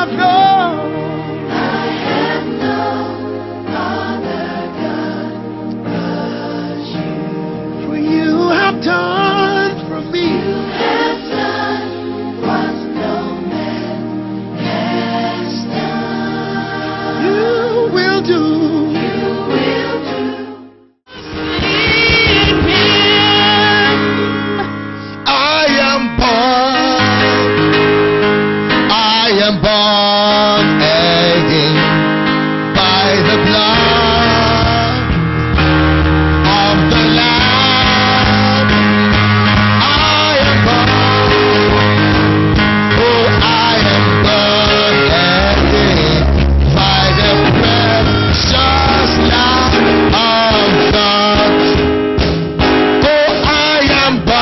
have known. I have known other God but you. For you have done for me. You have done what no man has done. You will do. You will do. I am born again by the blood of the Lamb. I am born, oh, I am born again by the precious Lamb of God. Oh, I am born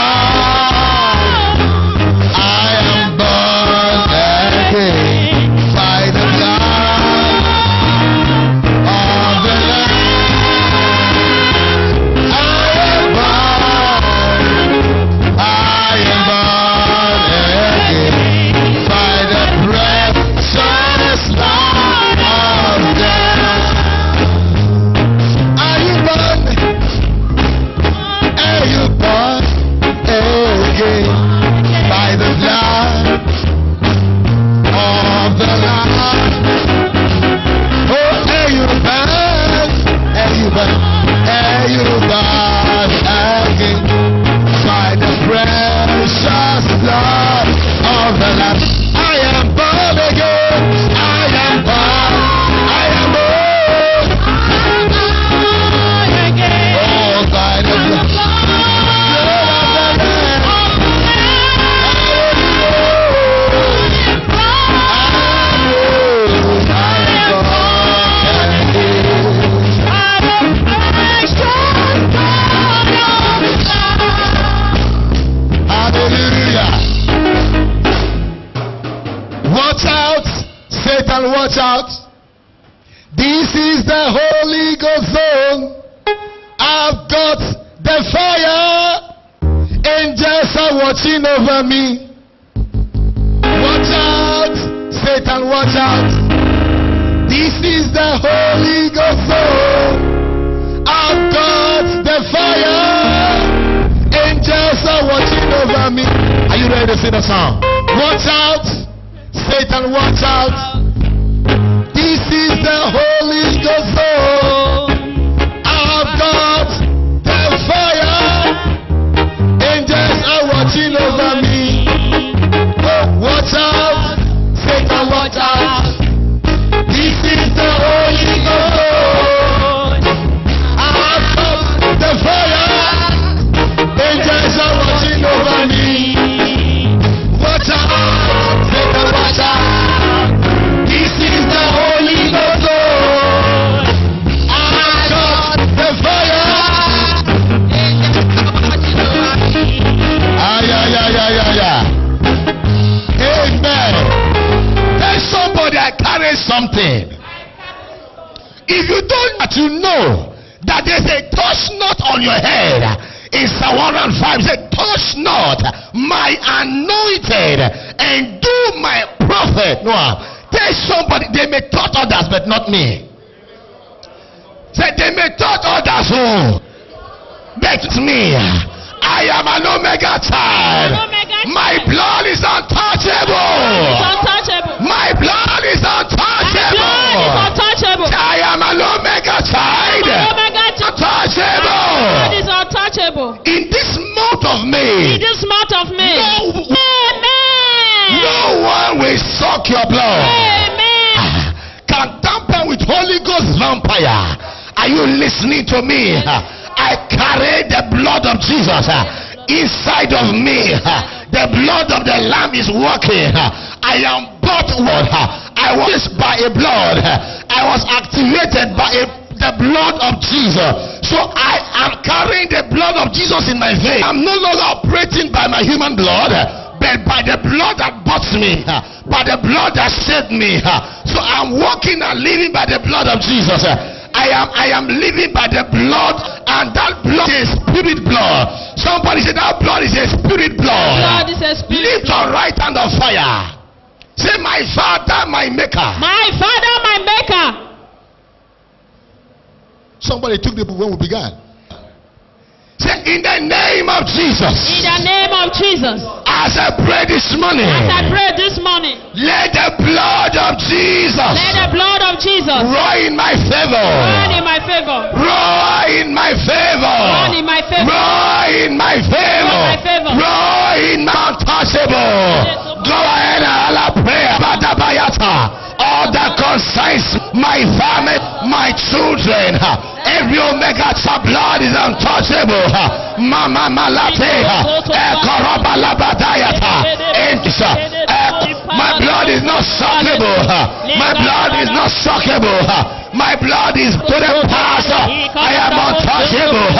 again by the blood of the Lamb. I am born again by the precious Lamb of God. Are you born? Are you born again by the blood of the Lamb? Oh, are you born? Are you born? Are you born again by the precious blood of the Lamb? I am born again. I am born. I am born. Oh, by the blood of the Lamb. Hallelujah. Watch out, Satan, watch out. This is the Holy Ghost zone. I've got the fire. Angels are watching over me. Watch out, Satan, watch out. This is the Holy Ghost zone. I've got the fire. Angels are watching over me. Are you ready to sing the song? Watch out, Satan, watch out. This is the Holy Ghost zone. I've got the fire. Angels are watching over me. Oh, watch out, Satan, watch out. This is the Holy Ghost zone. I've got the fire. Angels are watching over me. Watch out, Satan, watch out. This is the Holy Ghost zone. I got the fire. Ay, ay, ay, ay, ay, ay. Amen. Tell somebody I carry something. If you don't, you know that there's a touch knot on your head. In Psalm 105, say, touch not my anointed and do my prophet. No, tell somebody, they may touch others, but not me. Say, they may touch others, oh, but me. I am an Omega child. My blood is untouchable. My blood is untouchable. I am an Omega child. Untouchable. In this month of May, no one will suck your blood. Can tamper with Holy Ghost vampire. Are you listening to me? I carry the blood of Jesus inside of me. The blood of the Lamb is working. I am bought one. I was by a blood. I was activated by the blood of Jesus. So I am carrying the blood of Jesus in my veins. I'm no longer operating by my human blood, but by the blood that bought me, by the blood that saved me. So I'm walking and living by the blood of Jesus. I am living by the blood, and that blood is spirit blood. Somebody said that blood is a spirit blood. Blood is a spirit Lift your right hand on fire. Say, my Father, my Maker. My Father, my Maker. Somebody took the book when we began. Say, in the name of Jesus. In the name of Jesus. As I pray this morning. As I pray this morning. Let the blood of Jesus. Let the blood of Jesus. Roar in my favor. Run in my favor. Roar in my favor. Run in my favor. Roar in my favor. Roar in my favor. Roar in my untouchable. Go ahead and Allah prayer. Badabayata. All that concerns my family, my children, every omega blood is untouchable. Mama malate, my blood is not shockable. My blood is not shockable. My blood is to the past. I am untouchable.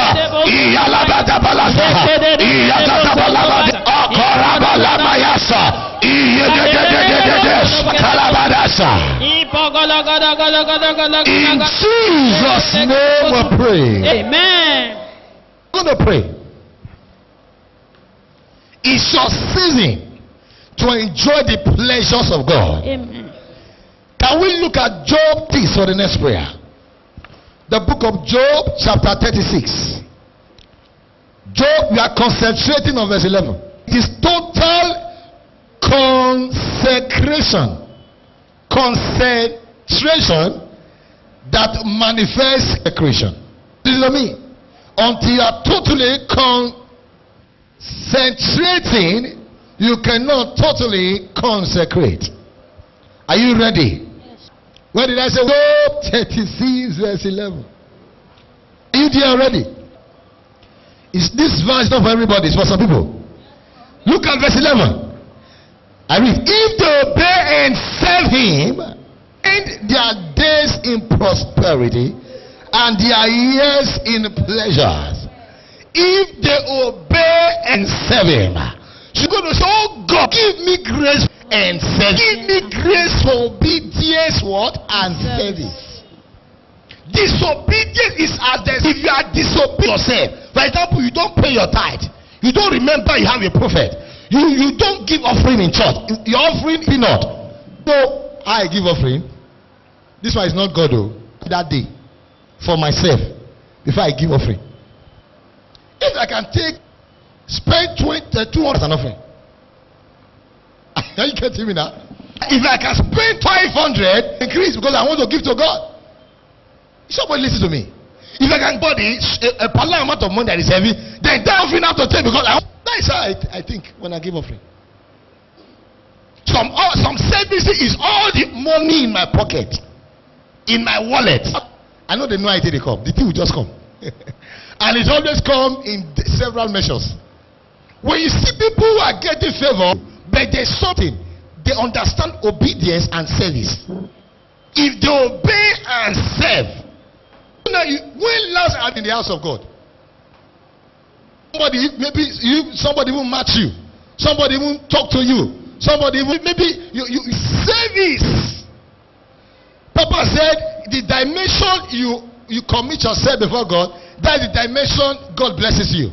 In Jesus' name we pray. Amen. I'm going to pray. It's your season to enjoy the pleasures of God. Amen. Can we look at Job 6 for the next prayer? The book of Job, chapter 36. Job, we are concentrating on verse 11. It is total consecration. Concentration that manifests creation. Listen to me. Until you are totally concentrating, you cannot totally consecrate. Are you ready? Yes. Where did I say? Job 36 verse 11. Are you there already? Is this verse not for everybody? It's for some people. Look at verse 11. I read, if they obey and serve him, and their days in prosperity, and their years in pleasures, if they obey and serve him, she's going to say, oh God, give me grace and service. Give me grace for obedience, what? And service. Disobedience is as this. If you are disobedient yourself, for example, you don't pay your tithe, you don't remember you have a prophet, you don't give offering in church, your offering peanut. No, I give offering. This one is not God though. That day for myself before I give offering. If I can spend 200 as an offering. Are you getting me now? If I can spend 500 increase because I want to give to God. Somebody listen to me. If I can body a particular amount of money that is heavy, then that offering have to take because that is how I think when I give offering. Some services is all the money in my pocket, in my wallet. I know they know they come. The thing will just come. And it always come in several measures. When you see people who are getting favor, but there's something, they understand obedience and service. If they obey and serve, when last are in the house of God? Somebody will match you, somebody will talk to you, somebody will maybe you service. Papa said the dimension you commit yourself before God, that's the dimension God blesses you.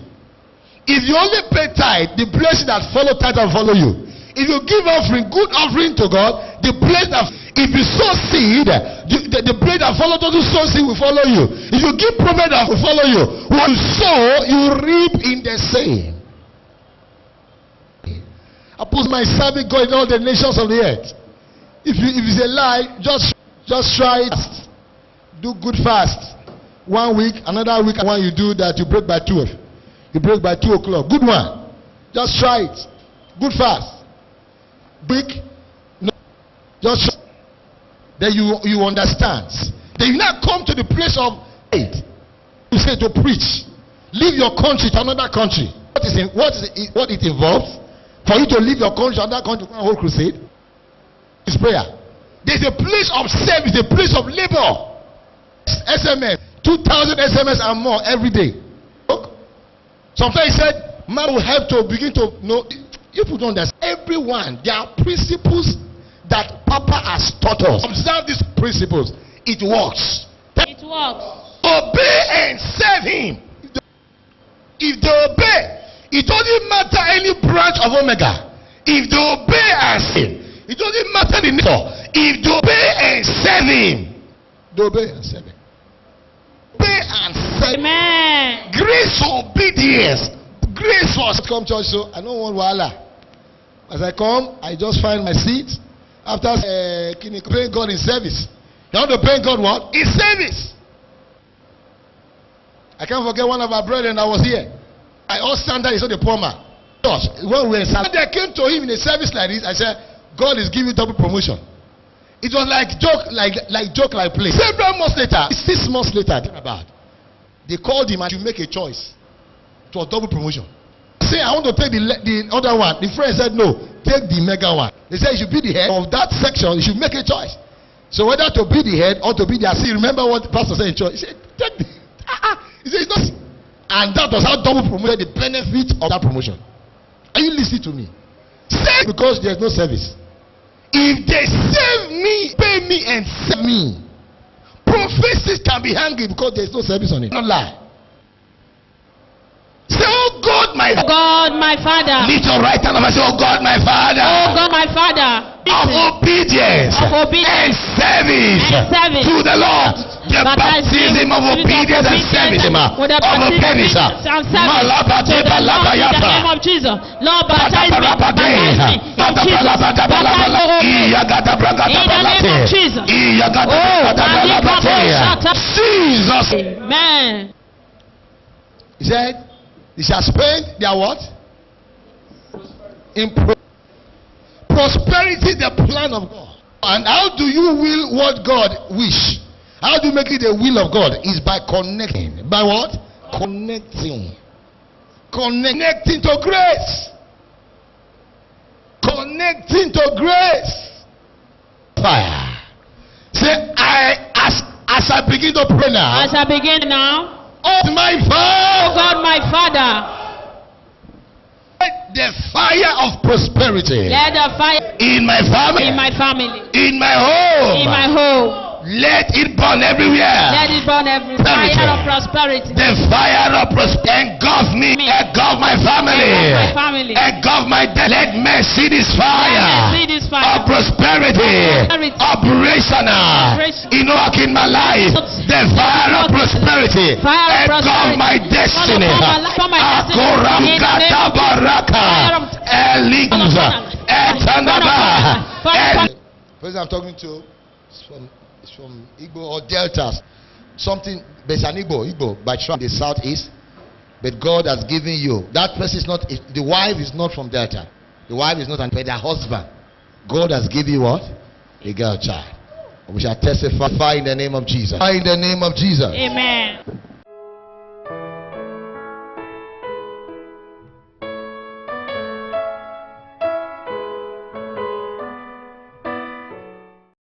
If you only pay tithe, the blessing that follow tithe will follow you. If you give offering, good offering to God, the blessing that, if you sow seed, the blessing that follow those who sow seed will follow you. If you give prophet, that will follow you. When you sow, you reap in the same. I put my serving God in all the nations of the earth. If it's a lie, just try it. Do good fast. 1 week, another week, and when you do that, you break by 12. You break by 2 o'clock. Good one. Just try it. Good fast. Break. No. Just then you understand. Then you now come to the place of aid. You say to preach. Leave your country to another country. What it involves? For you to leave your country to another country for a whole crusade? It's prayer. There's a place of service, a place of labor. SMS, 2,000 SMS and more every day. Look. Sometimes he said, man will have to begin to know. If you don't understand, everyone, there are principles that Papa has taught us. Observe these principles. It works. It works. Obey and serve him. If they obey, it doesn't matter any branch of Omega. If they obey and serve, It doesn't matter the nature. If you obey and serve him, you obey and serve him. Obey and serve him. Amen. Grace for obedience. Grace for come church, so I don't want wahala. As I come, I just find my seat. After praying God in service. You want to pray God what? In service. I can't forget one of our brethren that was here. I all stand there, he saw the poor man. Gosh, when we were in service, I came to him in a service like this. I said, God is giving double promotion. It was like joke, like play. Several months later, 6 months later, about they called him and you make a choice. It was double promotion. Say, I want to take the other one. The friend said, no, take the mega one. They said, you should be the head of that section. You should make a choice. So whether to be the head or to be the assist. Remember what the pastor said in church? He said, take the. He said, it's not. And that was how double promoted the benefit of that promotion. Are you listening to me? Save because there's no service. If they save me, pay me and save me, prophecies can be hanging because there's no service on it. Not lie. Say, oh God, my God, my Father. Lift your right hand up and say, oh God, my Father. Oh God, my Father. Of obedience, and service, to the Lord. The baptism of obedience and service. With the baptism and service to the Lord in the name of Jesus. Lord, baptize me. Baptize me. In the name of Jesus. Jesus. Amen. He said, they shall spend their what? In prosperity, the plan of God. And how do you will what God wish? How do you make it the will of God? Is by connecting. By what? Connecting. Connecting to grace. Connecting to grace. Fire. Say, as I begin to pray now. As I begin now. Oh my Father. Oh God, my Father. The fire of prosperity. Let the fire in my family. in my family. In my home. In my home. Let it burn everywhere. Let it burn every fire of prosperity. The fire of prosperity engulf me. Engulf my family. Engulf my death. Let me see this fire. Of prosperity. Operational. You know, in my life. The fire of prosperity. Engulf my destiny. Akoramkata baraka. Elinza. Etanaba. Person I'm talking to is from Igbo or Deltas. Something, but it's an Igbo by from the southeast. But God has given you. That person is not, the wife is not from Delta. The wife is not, but the husband. God has given you what? A girl child. We shall testify in the name of Jesus. In the name of Jesus. Amen.